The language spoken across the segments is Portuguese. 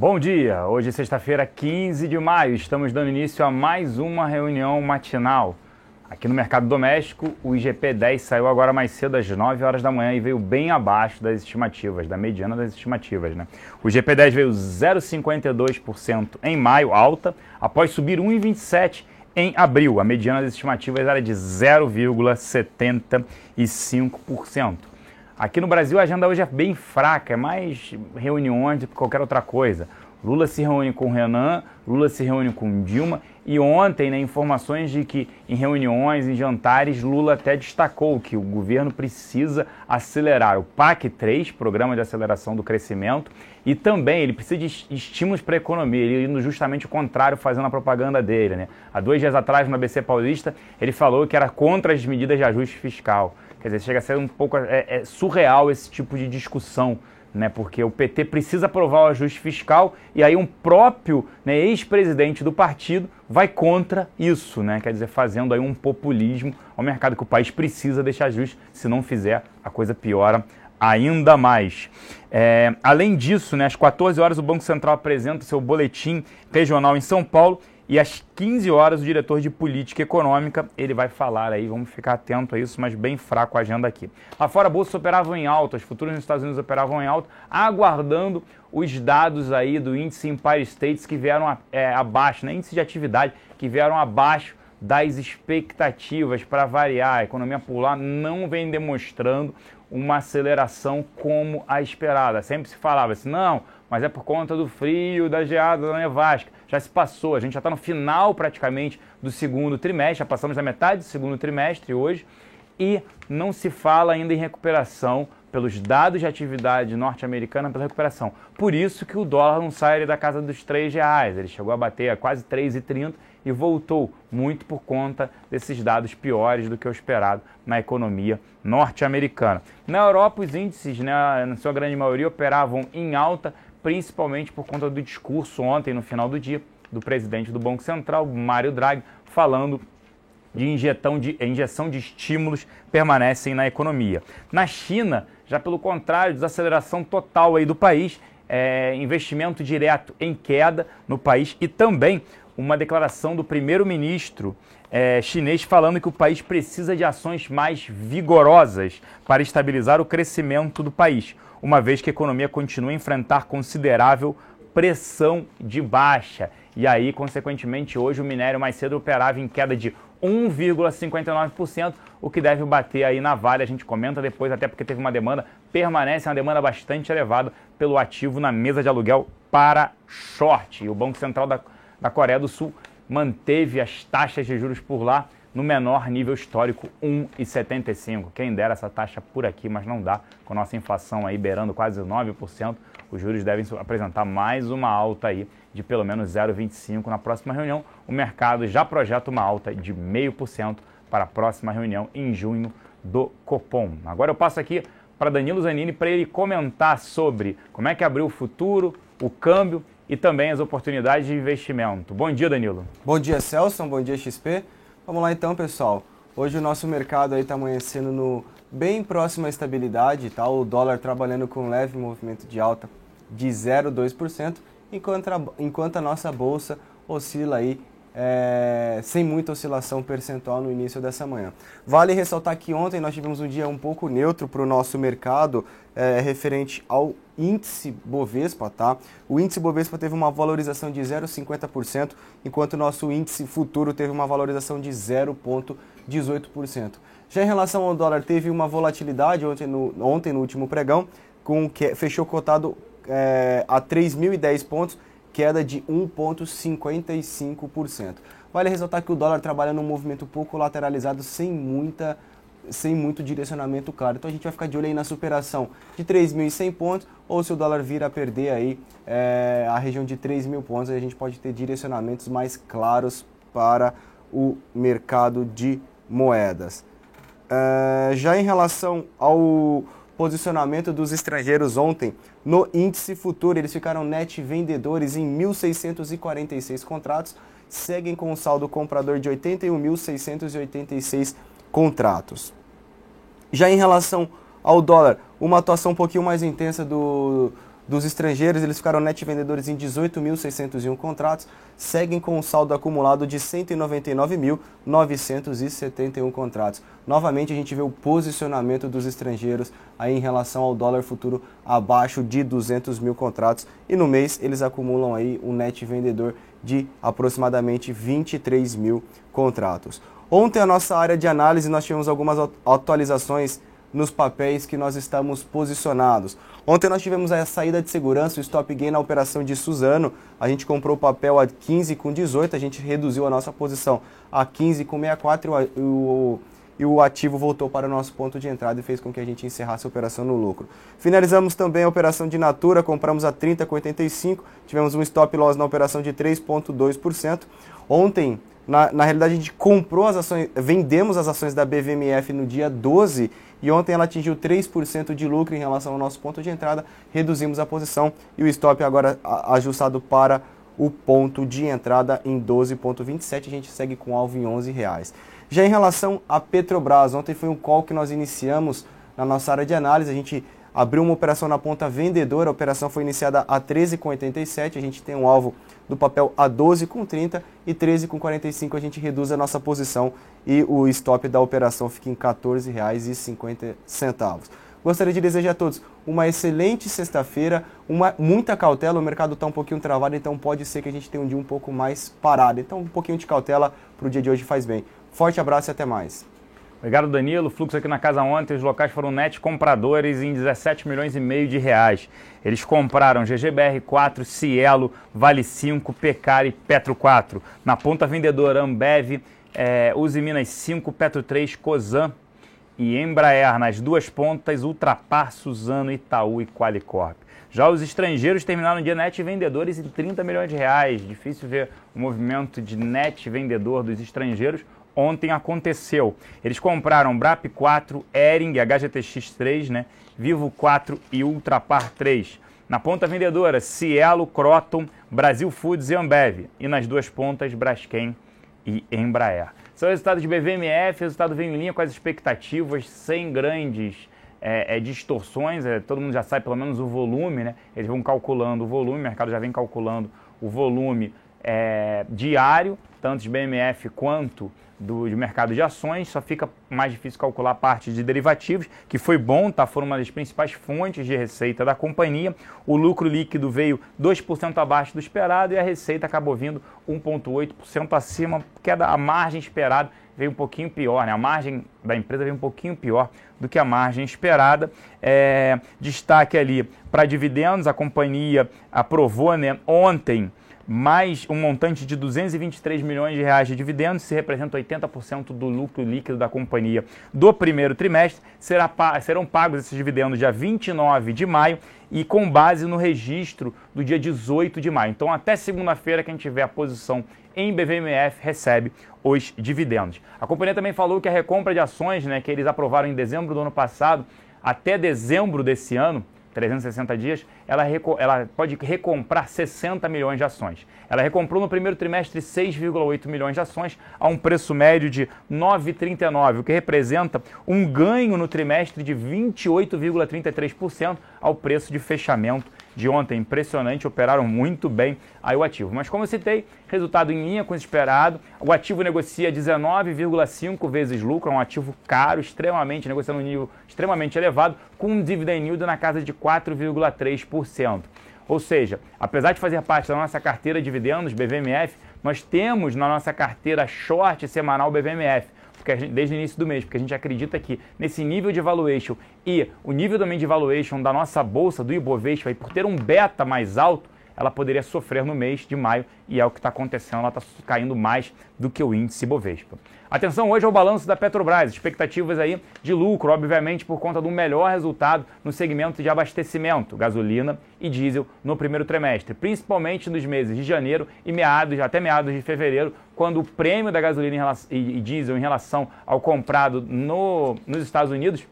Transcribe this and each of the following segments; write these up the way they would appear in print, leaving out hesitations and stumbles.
Bom dia, hoje é sexta-feira, 15 de maio, estamos dando início a mais uma reunião matinal. Aqui no mercado doméstico, o IGP-10 saiu agora mais cedo às 9 horas da manhã e veio bem abaixo das estimativas, da mediana das estimativas, né? O IGP-10 veio 0,52% em maio, alta, após subir 1,27% em abril. A mediana das estimativas era de 0,75%. Aqui no Brasil a agenda hoje é bem fraca, é mais reuniões do que qualquer outra coisa. Lula se reúne com Renan, Lula se reúne com Dilma e ontem, né, informações de que em reuniões, em jantares, Lula até destacou que o governo precisa acelerar o PAC 3, Programa de Aceleração do Crescimento, e também ele precisa de estímulos para a economia, ele indo justamente o contrário, fazendo a propaganda dele, né? Há 2 dias atrás, no ABC Paulista, ele falou que era contra as medidas de ajuste fiscal. Quer dizer, chega a ser um pouco surreal esse tipo de discussão, né? Porque o PT precisa aprovar o ajuste fiscal e aí um próprio, né, ex-presidente do partido vai contra isso, né? Quer dizer, fazendo aí um populismo ao mercado que o país precisa desse ajuste, se não fizer a coisa piora ainda mais. Além disso, né, às 14 horas o Banco Central apresenta o seu boletim regional em São Paulo e às 15 horas o diretor de política econômica, ele vai falar aí, vamos ficar atento a isso, mas bem fraco a agenda aqui. Lá fora a bolsa operava em alta, os futuros nos Estados Unidos operavam em alta, aguardando os dados aí do índice Empire States que vieram abaixo, né, índice de atividade que vieram abaixo das expectativas. Para variar, a economia por lá não vem demonstrando uma aceleração como a esperada. Sempre se falava assim, não, mas é por conta do frio, da geada, da nevasca. Já se passou, a gente já está no final praticamente do segundo trimestre, já passamos da metade do segundo trimestre hoje, e não se fala ainda em recuperação pelos dados de atividade norte-americana, pela recuperação. Por isso que o dólar não sai ali da casa dos R$3, ele chegou a bater a quase 3,30 e voltou, muito por conta desses dados piores do que o esperado na economia norte-americana. Na Europa, os índices, né, na sua grande maioria, operavam em alta, principalmente por conta do discurso ontem, no final do dia, do presidente do Banco Central, Mário Draghi, falando de injeção de estímulos permanecem na economia. Na China, já pelo contrário, desaceleração total aí do país, investimento direto em queda no país e também uma declaração do primeiro-ministro chinês falando que o país precisa de ações mais vigorosas para estabilizar o crescimento do país, uma vez que a economia continua a enfrentar considerável pressão de baixa. E aí, consequentemente, hoje o minério mais cedo operava em queda de 1,59%, o que deve bater aí na Vale. A gente comenta depois, até porque teve uma demanda, permanece uma demanda bastante elevada pelo ativo na mesa de aluguel para short. E o Banco Central da Coreia do Sul manteve as taxas de juros por lá no menor nível histórico, 1,75%. Quem dera essa taxa por aqui, mas não dá. Com a nossa inflação aí beirando quase 9%, os juros devem apresentar mais uma alta aí de pelo menos 0,25% na próxima reunião. O mercado já projeta uma alta de 0,5% para a próxima reunião em junho do Copom. Agora eu passo aqui para Danilo Zanini para ele comentar sobre como é que abriu o futuro, o câmbio e também as oportunidades de investimento. Bom dia, Danilo. Bom dia, Celso. Bom dia, XP. Vamos lá então, pessoal. Hoje o nosso mercado aí está amanhecendo bem próximo à estabilidade, tá? O dólar trabalhando com um leve movimento de alta de 0,2%, enquanto a nossa bolsa oscila aí sem muita oscilação percentual no início dessa manhã. Vale ressaltar que ontem nós tivemos um dia um pouco neutro para o nosso mercado referente ao índice Bovespa, tá? O índice Bovespa teve uma valorização de 0,50%, enquanto o nosso índice futuro teve uma valorização de 0,18%. Já em relação ao dólar, teve uma volatilidade ontem no último pregão, fechou cotado a 3.010 pontos, queda de 1,55%. Vale ressaltar que o dólar trabalha num movimento pouco lateralizado, sem muito direcionamento claro. Então a gente vai ficar de olho aí na superação de 3.100 pontos, ou se o dólar vir a perder aí a região de 3.000 pontos, aí a gente pode ter direcionamentos mais claros para o mercado de moedas. Já em relação ao posicionamento dos estrangeiros ontem, no índice futuro, eles ficaram net vendedores em 1.646 contratos, seguem com um saldo comprador de 81.686 contratos. Já em relação ao dólar, uma atuação um pouquinho mais intensa do dos estrangeiros, eles ficaram net vendedores em 18.601 contratos, seguem com um saldo acumulado de 199.971 contratos. Novamente a gente vê o posicionamento dos estrangeiros aí em relação ao dólar futuro abaixo de 200 mil contratos, e no mês eles acumulam aí um net vendedor de aproximadamente 23 mil contratos. Ontem a nossa área de análise nós tivemos algumas atualizações nos papéis que nós estamos posicionados. Ontem nós tivemos a saída de segurança, o stop gain na operação de Suzano. A gente comprou o papel a 15,18, a gente reduziu a nossa posição a 15,64 e o ativo voltou para o nosso ponto de entrada e fez com que a gente encerrasse a operação no lucro. Finalizamos também a operação de Natura, compramos a 30,85, tivemos um stop loss na operação de 3,2%. Ontem, na realidade, a gente comprou as ações, vendemos as ações da BVMF no dia 12 e ontem ela atingiu 3% de lucro em relação ao nosso ponto de entrada, reduzimos a posição e o stop agora ajustado para o ponto de entrada em 12,27, a gente segue com alvo em R$11. Já em relação a Petrobras, ontem foi um call que nós iniciamos na nossa área de análise, a gente abriu uma operação na ponta vendedora, a operação foi iniciada a 13,87, a gente tem um alvo do papel a 12,30 e 13,45 a gente reduz a nossa posição e o stop da operação fica em R$14,50. Gostaria de desejar a todos uma excelente sexta-feira, muita cautela, o mercado está um pouquinho travado, então pode ser que a gente tenha um dia um pouco mais parado, então um pouquinho de cautela para o dia de hoje faz bem. Forte abraço e até mais. Obrigado, Danilo. Fluxo aqui na casa ontem, os locais foram net compradores em 17 milhões e meio de reais. Eles compraram GGBR4, Cielo, Vale 5, Pecari e Petro 4. Na ponta vendedora, Ambev, Uzi Minas 5, Petro 3, Cosan e Embraer. Nas duas pontas, Ultrapar, Suzano, Itaú e Qualicorp. Já os estrangeiros terminaram o dia net vendedores em 30 milhões de reais. Difícil ver o movimento de net vendedor dos estrangeiros. Ontem aconteceu. Eles compraram Brap 4, Hering, HGTX 3, né? Vivo 4 e Ultrapar 3. Na ponta vendedora, Cielo, Croton, Brasil Foods e Ambev. E nas duas pontas, Braskem e Embraer. São resultados de BVMF, o resultado vem em linha com as expectativas, sem grandes distorções. Todo mundo já sabe pelo menos o volume, né? Eles vão calculando o volume, o mercado já vem calculando o volume diário, tanto de BMF quanto do mercado de ações. Só fica mais difícil calcular a parte de derivativos, que foi bom, tá? Foram uma das principais fontes de receita da companhia. O lucro líquido veio 2% abaixo do esperado e a receita acabou vindo 1,8% acima, porque a margem esperada veio um pouquinho pior, né? A margem da empresa veio um pouquinho pior do que a margem esperada. Destaque ali para dividendos, a companhia aprovou, né, ontem mais um montante de 223 milhões de reais de dividendos, se representa 80% do lucro líquido da companhia do primeiro trimestre. Serão pagos esses dividendos dia 29 de maio e com base no registro do dia 18 de maio. Então, até segunda-feira, quem tiver a posição em BVMF recebe os dividendos. A companhia também falou que a recompra de ações, né, que eles aprovaram em dezembro do ano passado, até dezembro desse ano, 360 dias, ela pode recomprar 60 milhões de ações. Ela recomprou no primeiro trimestre 6,8 milhões de ações a um preço médio de R$ 9,39, o que representa um ganho no trimestre de 28,33% ao preço de fechamento de ontem. Impressionante, operaram muito bem aí o ativo. Mas como eu citei, resultado em linha com o esperado. O ativo negocia 19,5 vezes lucro, é um ativo caro, negociando um nível extremamente elevado, com um dividend yield na casa de 4,3%. Ou seja, apesar de fazer parte da nossa carteira de dividendos, BVMF, nós temos na nossa carteira short semanal BVMF, desde o início do mês, porque a gente acredita que nesse nível de valuation e o nível também de valuation da nossa bolsa, do Ibovespa, e por ter um beta mais alto, ela poderia sofrer no mês de maio, e é o que está acontecendo, ela está caindo mais do que o índice Ibovespa. Atenção hoje ao balanço da Petrobras, expectativas aí de lucro, obviamente por conta do melhor resultado no segmento de abastecimento, gasolina e diesel no primeiro trimestre, principalmente nos meses de janeiro e até meados de fevereiro, quando o prêmio da gasolina e diesel em relação ao comprado nos Estados Unidos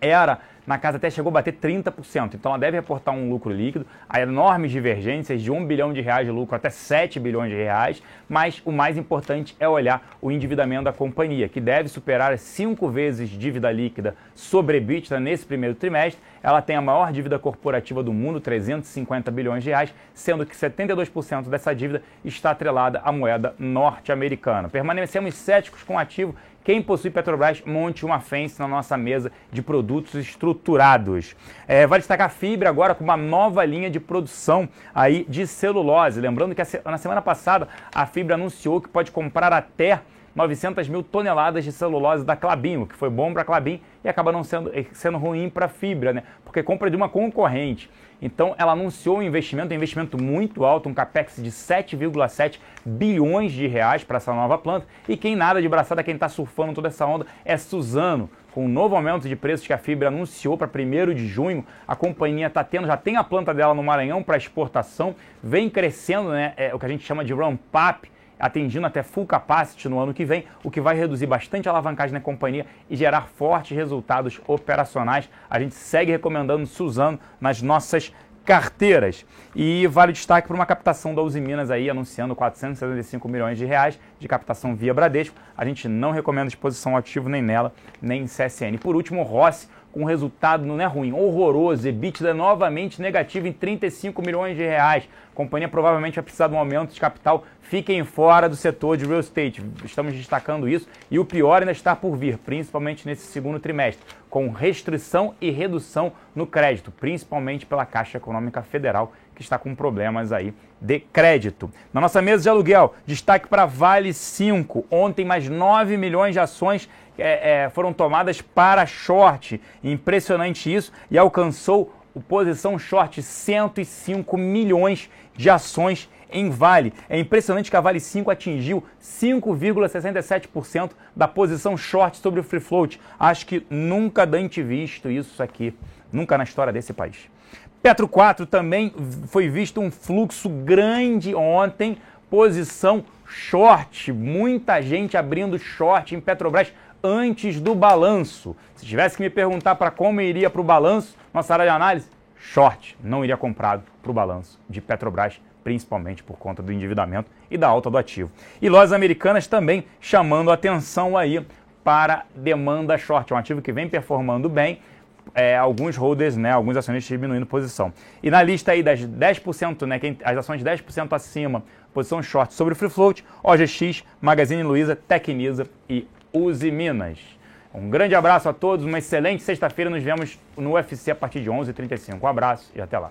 era na casa, até chegou a bater 30%. Então ela deve reportar um lucro líquido, há enormes divergências de 1 bilhão de reais de lucro até 7 bilhões de reais, mas o mais importante é olhar o endividamento da companhia, que deve superar 5 vezes dívida líquida sobre EBITDA nesse primeiro trimestre. ela tem a maior dívida corporativa do mundo, 350 bilhões de reais, sendo que 72% dessa dívida está atrelada à moeda norte-americana. Permanecemos céticos com o ativo. Quem possui Petrobras, monte uma fence na nossa mesa de produtos estruturados. Vale destacar a Fibra agora com uma nova linha de produção aí de celulose. Lembrando que na semana passada a Fibra anunciou que pode comprar até 900 mil toneladas de celulose da Klabin, o que foi bom para a Klabin e acaba não sendo ruim para a Fibra, né? Porque compra de uma concorrente. Então ela anunciou um investimento muito alto, um capex de 7,7 bilhões de reais para essa nova planta. E quem nada de braçada, quem está surfando toda essa onda é Suzano. Com o novo aumento de preços que a Fibra anunciou para 1º de junho, a companhia já tem a planta dela no Maranhão para exportação, vem crescendo, né? O que a gente chama de ramp-up, atingindo até full capacity no ano que vem, o que vai reduzir bastante a alavancagem na companhia e gerar fortes resultados operacionais. A gente segue recomendando Suzano nas nossas carteiras. E vale destaque para uma captação da Uzi Minas aí, anunciando 475 milhões de reais de captação via Bradesco. A gente não recomenda exposição ao ativo nem nela, nem em CSN. Por último, Rossi, com um resultado não é ruim, horroroso, EBITDA novamente negativo em 35 milhões de reais. A companhia provavelmente vai precisar de um aumento de capital. Fiquem fora do setor de real estate. Estamos destacando isso e o pior ainda está por vir, principalmente nesse segundo trimestre, com restrição e redução no crédito, principalmente pela Caixa Econômica Federal, que está com problemas aí de crédito. Na nossa mesa de aluguel, destaque para Vale 5. Ontem mais 9 milhões de ações foram tomadas para short. Impressionante isso, e alcançou posição short 105 milhões de ações em Vale. É impressionante que a Vale 5 atingiu 5,67% da posição short sobre o free float. Acho que nunca antes visto isso aqui, nunca na história desse país. Petro 4 também foi visto um fluxo grande ontem, posição short, muita gente abrindo short em Petrobras antes do balanço. Se tivesse que me perguntar para como iria para o balanço, nossa área de análise, short, não iria comprado para o balanço de Petrobras, principalmente por conta do endividamento e da alta do ativo. E lojas americanas também chamando atenção aí para demanda short, um ativo que vem performando bem, alguns holders, né, alguns acionistas diminuindo posição. E na lista aí das 10%, né, as ações 10% acima, posição short sobre o free float, OGX, Magazine Luiza, Tecnisa e Uzi Minas. Um grande abraço a todos, uma excelente sexta-feira, nos vemos no UFC a partir de 11h35. Um abraço e até lá.